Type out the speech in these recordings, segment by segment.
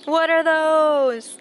What are those?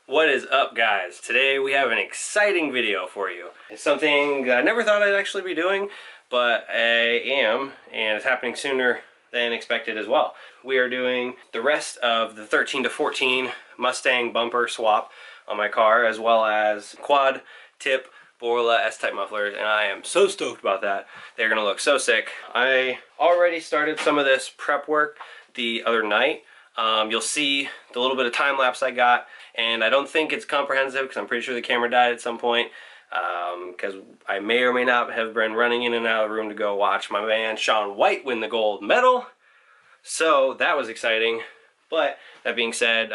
What is up, guys? Today we have an exciting video for you. It's something I never thought I'd actually be doing, but I am, and it's happening sooner than expected as well. We are doing the rest of the 13 to 14 Mustang bumper swap on my car, as well as quad tip Borla S-type mufflers, and I am so stoked about that. They're gonna look so sick. I already started some of this prep work the other night. You'll see the little bit of time lapse I got, and I don't think it's comprehensive because I'm pretty sure the camera died at some point, because I may or may not have been running in and out of the room to go watch my man Sean White win the gold medal. So that was exciting. But that being said,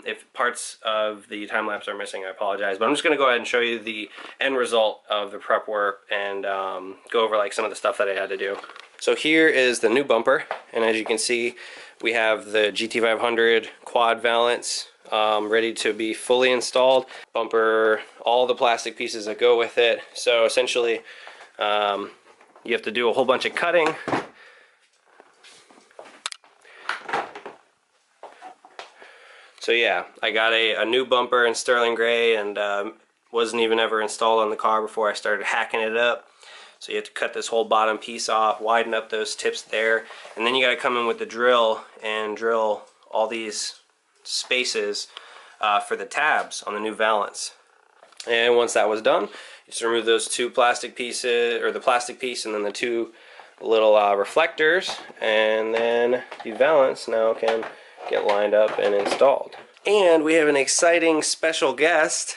if parts of the time lapse are missing, I apologize. But I'm just going to go ahead and show you the end result of the prep work and go over like some of the stuff that I had to do. So here is the new bumper, and as you can see, we have the GT500 quad valance ready to be fully installed. Bumper, all the plastic pieces that go with it. So essentially, you have to do a whole bunch of cutting. So yeah, I got a new bumper in sterling gray, and wasn't even ever installed on the car before I started hacking it up. So you have to cut this whole bottom piece off, widen up those tips there, and then you got to come in with the drill and drill all these spaces for the tabs on the new valance. And once that was done, you just remove those two plastic pieces, or the plastic piece and then the two little reflectors, and then the valance now can get lined up and installed. And we have an exciting special guest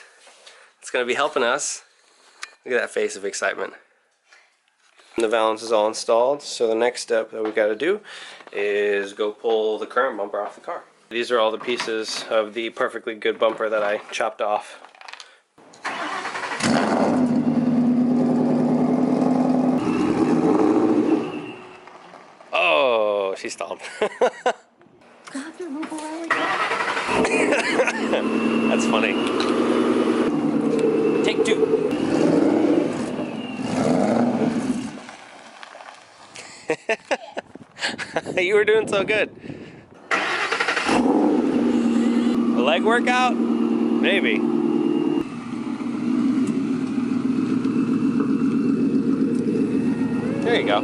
that's going to be helping us. Look at that face of excitement. The valance is all installed, so the next step that we've got to do is go pull the current bumper off the car. These are all the pieces of the perfectly good bumper that I chopped off. Oh, she stomped. That's funny. Take two. You were doing so good. A leg workout? Maybe. There you go.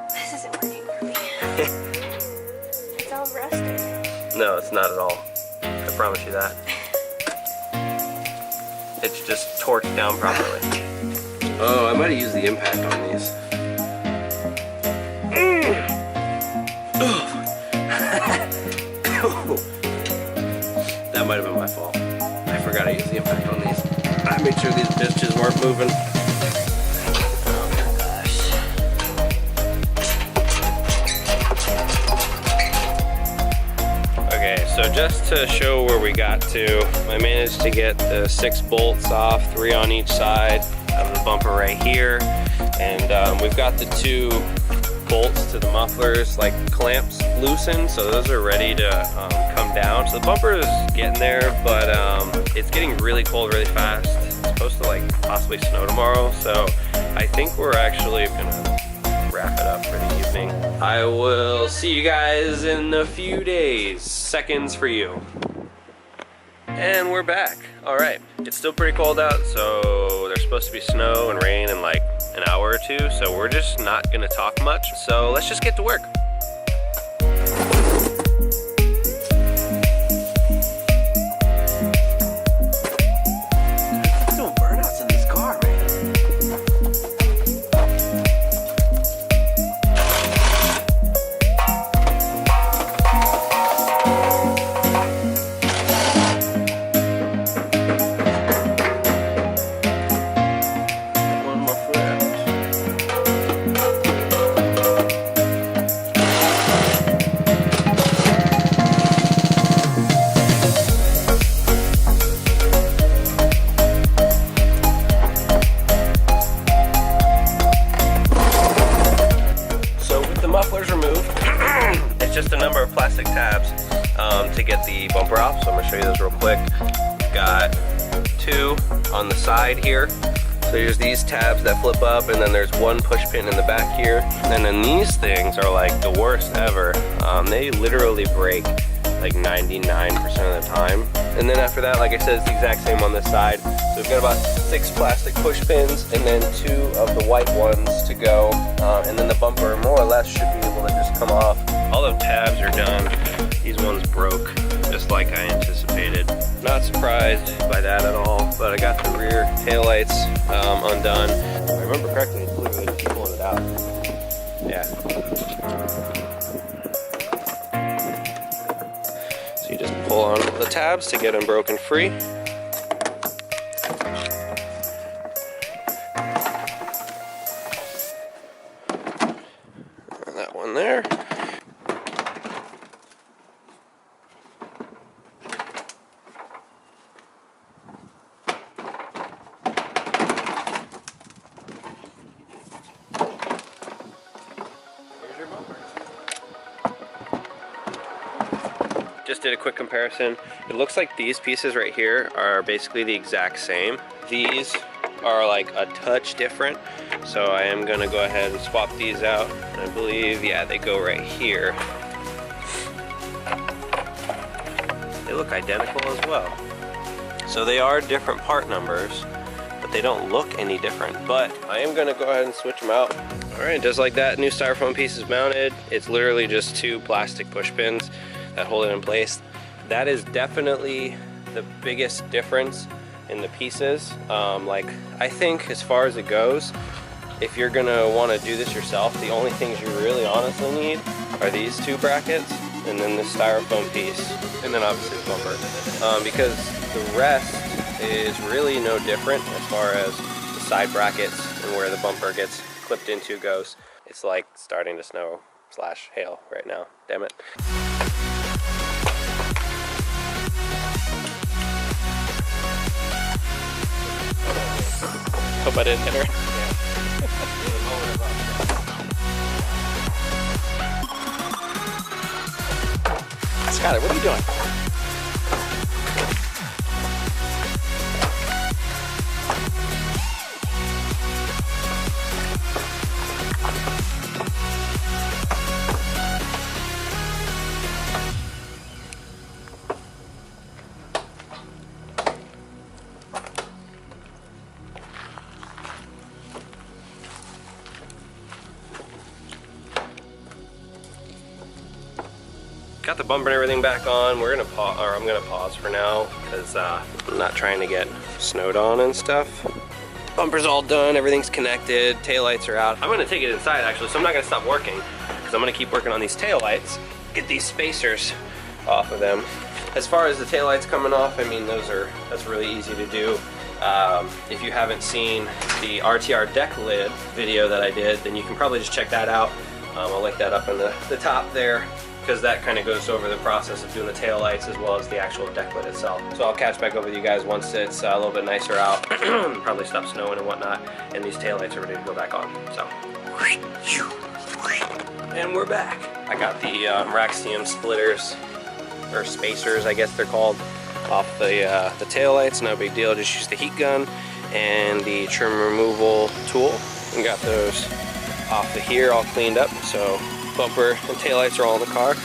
This isn't working for me. It's all rusted. No, it's not at all. I promise you that. It's just torqued down properly. Oh, I might have used the impact on these. That might have been my fault. I forgot to use the impact on these. I made sure these bitches weren't moving. Oh my gosh. Okay, so just to show where we got to, I managed to get the 6 bolts off, 3 on each side of the bumper right here, and we've got the 2 bolts to the mufflers, like clamps, loosened, so those are ready to come down. So the bumper is getting there, but it's getting really cold really fast. It's supposed to like possibly snow tomorrow, so I think we're actually gonna wrap it up for the evening. I will see you guys in a few days. Seconds for you. And we're back. All right, it's still pretty cold out, so there's supposed to be snow and rain in like an hour or two, so we're just not gonna talk much. So let's just get to work. Doing burnouts in this car, man. two on the side here. So there's these tabs that flip up, and then there's one push pin in the back here. And then these things are like the worst ever. They literally break like 99% of the time. And then after that, like I said, it's the exact same on this side. So we've got about 6 plastic push pins and then 2 of the white ones to go. And then the bumper more or less should be able to just come off. All the tabs are done. These ones broke just like I anticipated. Not surprised by that at all, but I got the rear taillights undone. If I remember correctly, it's literally just pulling it out. Yeah. So you just pull on the tabs to get them broken free. And that one there. Just did a quick comparison. It looks like these pieces right here are basically the exact same. These are like a touch different, so I am gonna go ahead and swap these out. And I believe, yeah, they go right here. They look identical as well. So they are different part numbers, but they don't look any different. But I am gonna go ahead and switch them out. All right, just like that, new styrofoam piece is mounted. It's literally just 2 plastic push pins that hold it in place. That is definitely the biggest difference in the pieces. Like, I think as far as it goes, if you're gonna wanna do this yourself, the only things you really honestly need are these 2 brackets and then the styrofoam piece, and then obviously the bumper. Because the rest is really no different as far as the side brackets and where the bumper gets clipped into goes. It's like starting to snow / hail right now, damn it. Hope I didn't hit her. Skyler, what are you doing? Got the bumper and everything back on. We're gonna pause, or I'm gonna pause for now, because I'm not trying to get snowed on and stuff. Bumper's all done, everything's connected, taillights are out. I'm gonna take it inside actually, so I'm not gonna stop working, because I'm gonna keep working on these taillights, get these spacers off of them. As far as the taillights coming off, I mean, that's really easy to do. If you haven't seen the RTR deck lid video that I did, then you can probably just check that out. I'll link that up in the top there, because that kind of goes over the process of doing the tail lights as well as the actual deck lid itself. So I'll catch back up with you guys once it's a little bit nicer out, probably stop snowing and whatnot, and these tail lights are ready to go back on. So, and we're back. I got the Raxium splitters, or spacers I guess they're called, off the tail lights. No big deal, just use the heat gun and the trim removal tool and got those off of here all cleaned up. So bumper and taillights are all in the car.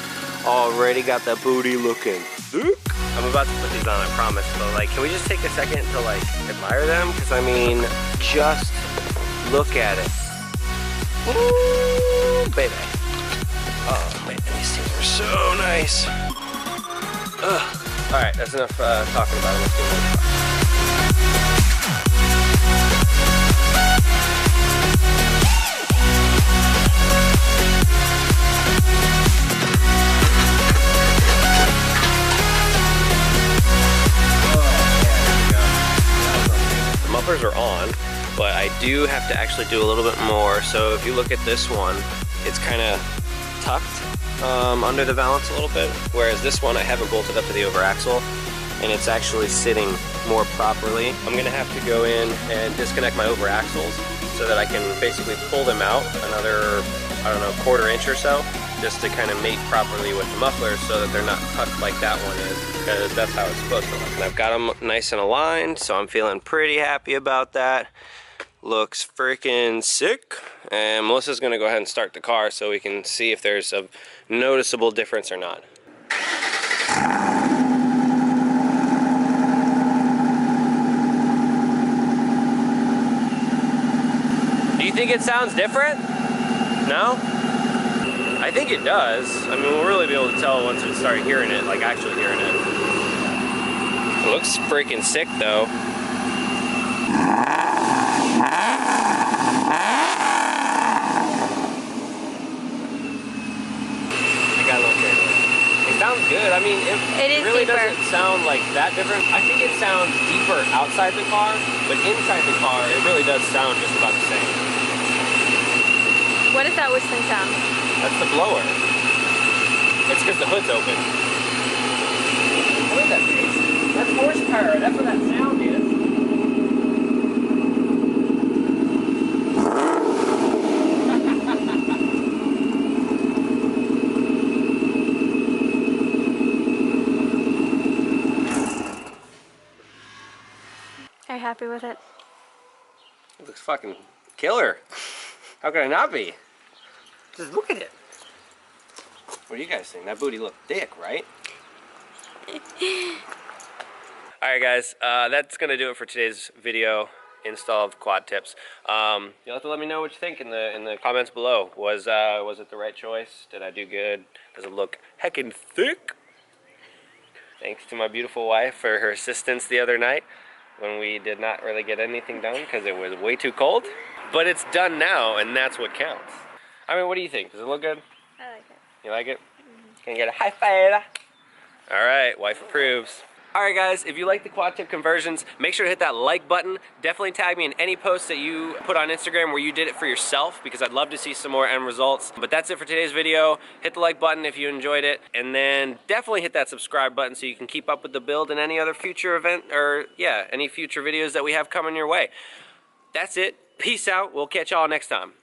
Already got that booty looking thick. I'm about to put these on, I promise, but like, can we just take a second to like admire them? Because I mean, just look at it. Woo, baby. Oh man, these things are so nice. Ugh. All right, that's enough talking about it. Let's get into the car. Mufflers are on, but I do have to actually do a little bit more. So if you look at this one, it's kind of tucked under the valance a little bit, whereas this one I haven't bolted up to the over axle, and it's actually sitting more properly. I'm gonna have to go in and disconnect my over axles so that I can basically pull them out another, I don't know, 1/4 inch or so, just to kind of mate properly with the mufflers so that they're not tucked like that one is, because that's how it's supposed to look. And I've got them nice and aligned, so I'm feeling pretty happy about that. Looks freaking sick. And Melissa's gonna go ahead and start the car so we can see if there's a noticeable difference or not. Do you think it sounds different? No? I think it does. I mean, we'll really be able to tell once we start hearing it, like actually hearing it. It looks freaking sick though. I got a little carried away. It sounds good. I mean, it really deeper. Doesn't sound like that different. I think it sounds deeper outside the car, but inside the car, it really does sound just about the same. What is that whistling sound? That's the blower. It's because the hood's open. What is that, Chase? That's horsepower. That's what that sound is. Are you happy with it? It looks fucking killer. How could I not be? Just look at it. What do you guys think? That booty looked thick, right? Alright guys, that's going to do it for today's video install of quad tips. You'll have to let me know what you think in the comments below. Was it the right choice? Did I do good? Does it look heckin' thick? Thanks to my beautiful wife for her assistance the other night when we did not really get anything done because it was way too cold. But it's done now, and that's what counts. I mean, what do you think? Does it look good? I like it. You like it? Can you get a high five? Alright, wife approves. Alright guys, if you like the quad tip conversions, make sure to hit that like button. Definitely tag me in any posts that you put on Instagram where you did it for yourself, because I'd love to see some more end results. But that's it for today's video. Hit the like button if you enjoyed it, and then definitely hit that subscribe button so you can keep up with the build and any other future event, or yeah, any future videos that we have coming your way. That's it. Peace out. We'll catch y'all next time.